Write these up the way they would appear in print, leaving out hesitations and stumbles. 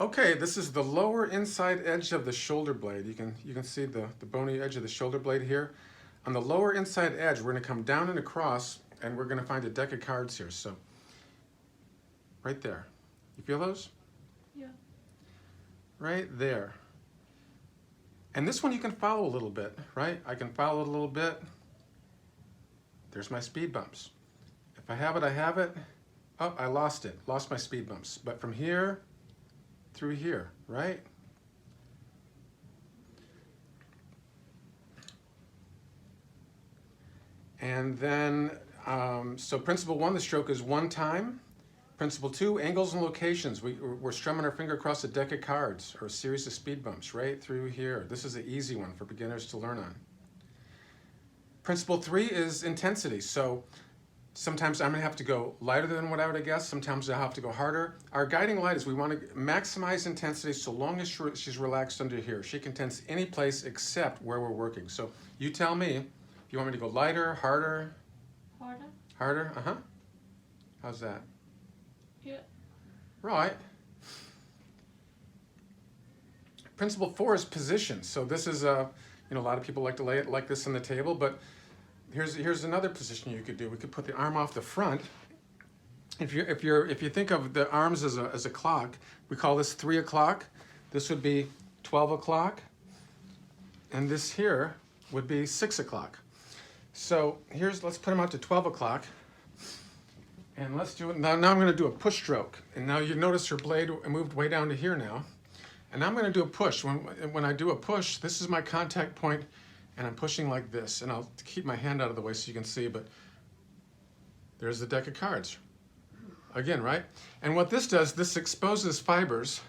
Okay, this is the lower inside edge of the shoulder blade. You can see the bony edge of the shoulder blade here. On the lower inside edge, we're going to come down and across, and we're going to find a deck of cards here. So, right there. You feel those? Yeah. Right there. And this one you can follow a little bit, right? I can follow it a little bit. There's my speed bumps. If I have it, I have it. Oh, I lost it. Lost my speed bumps. But from here through here, right? And then, so principle 1, the stroke is 1 time. Principle 2, angles and locations. We're strumming our finger across a deck of cards or a series of speed bumps right through here. This is an easy one for beginners to learn on. Principle 3 is intensity. So sometimes I'm gonna have to go lighter than what I would have guessed. Sometimes I'll have to go harder. Our guiding light is we want to maximize intensity so long as she's relaxed under here. She can tense any place except where we're working. So you tell me if you want me to go lighter, harder? Harder? Harder, uh-huh. How's that? Yeah. Right. Principle 4 is position. So this is a lot of people like to lay it like this on the table, but here's another position you could do. We could put the arm off the front. If you think of the arms as a clock, we call this 3 o'clock. This would be 12 o'clock, and this here would be 6 o'clock. So let's put them out to 12 o'clock. And let's do it. Now I'm going to do a push stroke. And now you notice her blade moved way down to here now. And I'm going to do a push. When I do a push, this is my contact point, and I'm pushing like this. And I'll keep my hand out of the way so you can see, but there's the deck of cards. Again, right? And what this does, this exposes fibers.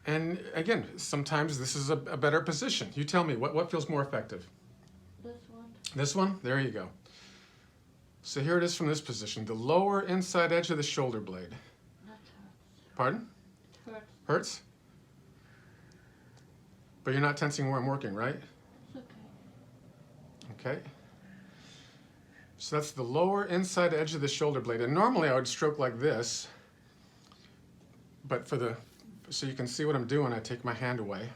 And again, sometimes this is a better position. You tell me, what feels more effective? This one. This one? There you go. So here it is from this position, the lower inside edge of the shoulder blade. That hurts. Pardon? It hurts. Hurts? But you're not tensing where I'm working, right? It's okay. Okay. So that's the lower inside edge of the shoulder blade. And normally I would stroke like this, but so you can see what I'm doing, I take my hand away.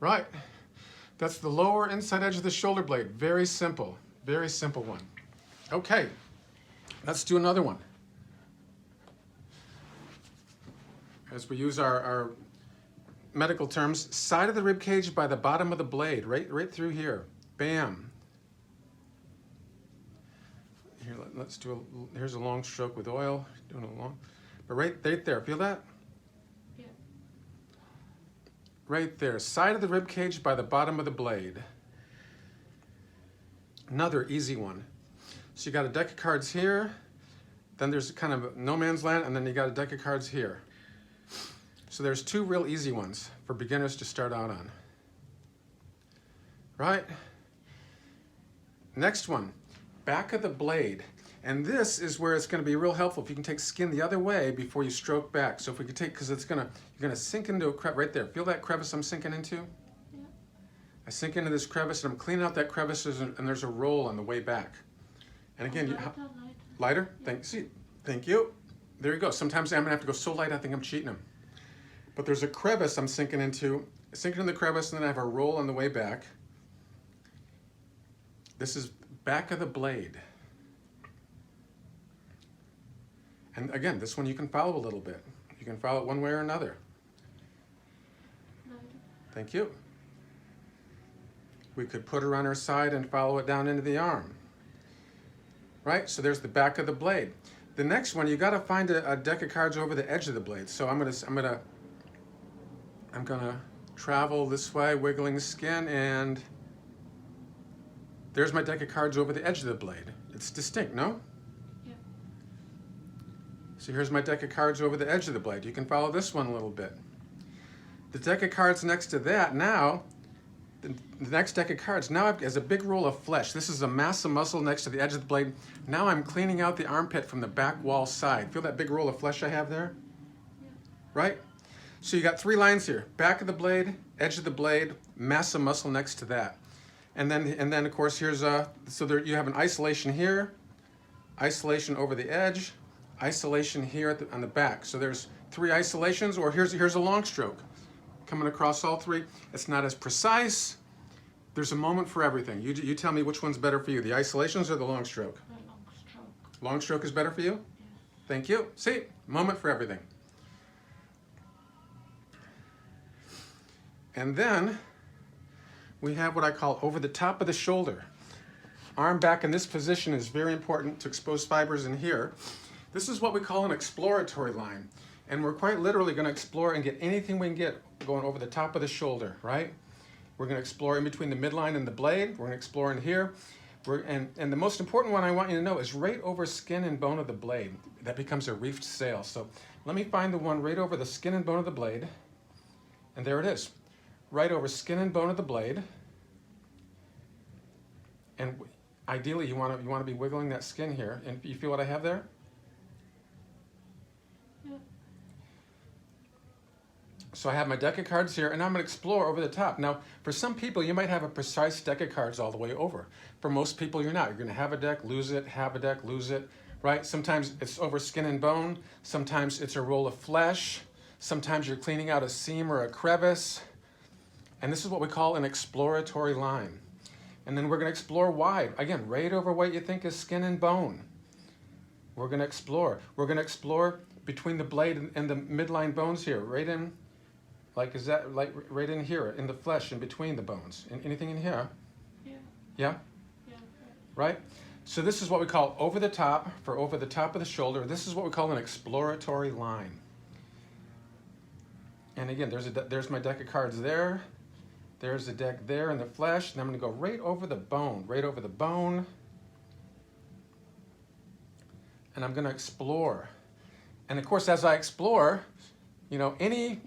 Right. That's the lower inside edge of the shoulder blade. Very simple one. Okay, let's do another one. As we use our medical terms, side of the rib cage by the bottom of the blade, right through here. Bam. Here, let's do here's a long stroke with oil. Doing a long, but right there. Feel that? Yeah. Right there, side of the rib cage by the bottom of the blade. Another easy one. So you got a deck of cards here, then there's kind of no man's land, and then you got a deck of cards here. So there's 2 real easy ones for beginners to start out on. Right? Next one, back of the blade. And this is where it's going to be real helpful if you can take skin the other way before you stroke back. So if we could take, because you're going to sink into a crevice right there. Feel that crevice I'm sinking into? Yeah. I sink into this crevice and I'm cleaning out that crevice, and there's a roll on the way back. And again, lighter? Yeah. Thank you. There you go. Sometimes I'm gonna have to go so light I think I'm cheating them. But there's a crevice I'm sinking into the crevice, and then I have a roll on the way back. This is back of the blade. And again, this one you can follow a little bit. You can follow it one way or another. Lighter. Thank you. We could put her on her side and follow it down into the arm. Right, so there's the back of the blade. The next one, you got to find a deck of cards over the edge of the blade. So I'm gonna travel this way, wiggling the skin, and there's my deck of cards over the edge of the blade. It's distinct, no? Yeah. So here's my deck of cards over the edge of the blade. You can follow this one a little bit. The deck of cards next to that now. The next deck of cards now has a big roll of flesh. This is a mass of muscle next to the edge of the blade. Now I'm cleaning out the armpit from the back wall side. Feel that big roll of flesh I have there? Yeah. Right? So you got 3 lines here. Back of the blade, edge of the blade, mass of muscle next to that. And then of course here's you have an isolation here, isolation over the edge, isolation here on the back. So there's 3 isolations, or here's a long stroke. Coming across all 3. It's not as precise. There's a moment for everything. You tell me which one's better for you, the isolations or the long stroke? The long stroke. Long stroke is better for you? Yes. Thank you. See, moment for everything. And then we have what I call over the top of the shoulder. Arm back in this position is very important to expose fibers in here. This is what we call an exploratory line. And we're quite literally going to explore and get anything we can get going over the top of the shoulder, right? We're going to explore in between the midline and the blade. We're going to explore in here. And the most important one I want you to know is right over skin and bone of the blade. That becomes a reefed sail. So let me find the one right over the skin and bone of the blade. And there it is. Right over skin and bone of the blade. And ideally you want to be wiggling that skin here. And you feel what I have there? Yeah. So I have my deck of cards here, and I'm going to explore over the top. Now, for some people, you might have a precise deck of cards all the way over. For most people, you're not. You're going to have a deck, lose it, have a deck, lose it, right? Sometimes it's over skin and bone. Sometimes it's a roll of flesh. Sometimes you're cleaning out a seam or a crevice. And this is what we call an exploratory line. And then we're going to explore wide. Again, right over what you think is skin and bone. We're going to explore. We're going to explore between the blade and the midline bones here, right in, like, is that like right in here, in the flesh, in between the bones? Anything in here? Yeah. Yeah? Yeah. Right? So this is what we call over the top, for over the top of the shoulder. This is what we call an exploratory line. And again, there's my deck of cards there. There's the deck there in the flesh. And I'm going to go right over the bone, right over the bone. And I'm going to explore. And of course, as I explore, you know, any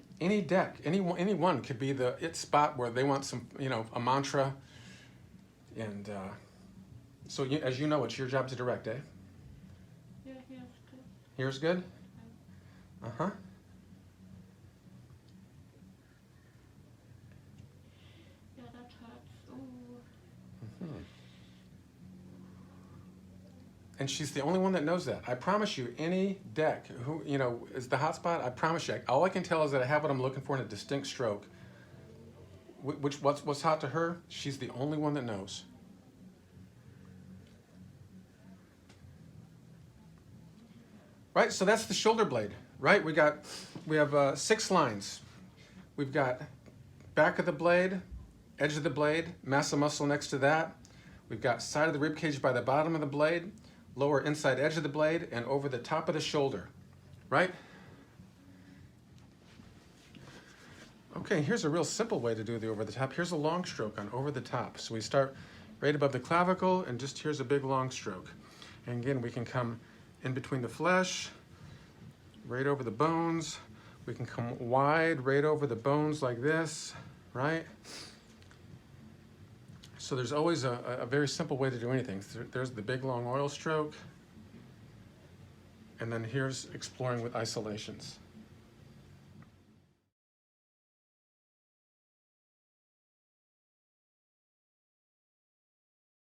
deck, anyone could be the it spot where they want some, you know, a mantra. And so as you know, it's your job to direct, eh? Yeah, here's good. Here's good? Uh-huh. Yeah, that hurts. Ooh. Mm-hmm. And she's the only one that knows that. I promise you, any deck who, you know, is the hot spot, I promise you, all I can tell is that I have what I'm looking for in a distinct stroke. What's hot to her, she's the only one that knows. Right, so that's the shoulder blade, right? We have 6 lines. We've got back of the blade, edge of the blade, mass of muscle next to that. We've got side of the rib cage by the bottom of the blade, lower inside edge of the blade, and over the top of the shoulder, right? Okay, here's a real simple way to do the over the top. Here's a long stroke on over the top. So we start right above the clavicle, and just here's a big long stroke. And again, we can come in between the flesh, right over the bones. We can come wide, right over the bones like this, right? So there's always a very simple way to do anything. There's the big long oil stroke, and then here's exploring with isolations.